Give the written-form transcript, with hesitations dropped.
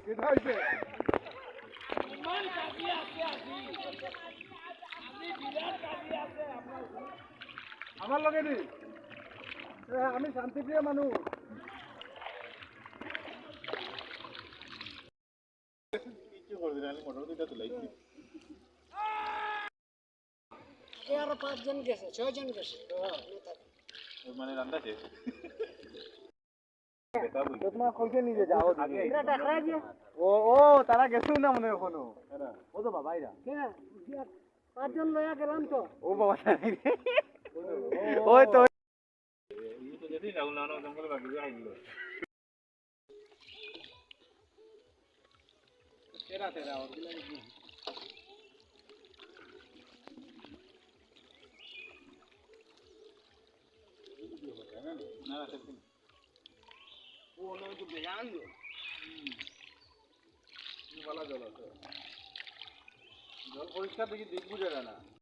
কেটা হইছে ইমান কাজি আছে আজি আমি বিরাট কাজি আছে আপনার আমার লগে নি আমি শান্তিপ্রিয় মানুষ কিছু করে দিলাম মোটর দুইটা তুলাইছি আর 5 জন গেছে 6 জন গেছে মানে রান্না শেষ তোমার কইছে নিজে যাও আগে এরা টাকরাই যে ও ও তারা গেছে না মনে এখনো ও তো বাবাইরা কে 5 জন লয়া গেলাম তো ও বাবা ওই তো এই তো যেতেই না না জঙ্গলে বাকি যাই দিল তেরা তেরা और गिला না না ও না তো বেজান লো ভালো জল আছে জল পরিষ্কার দেখি দেখবো জানা না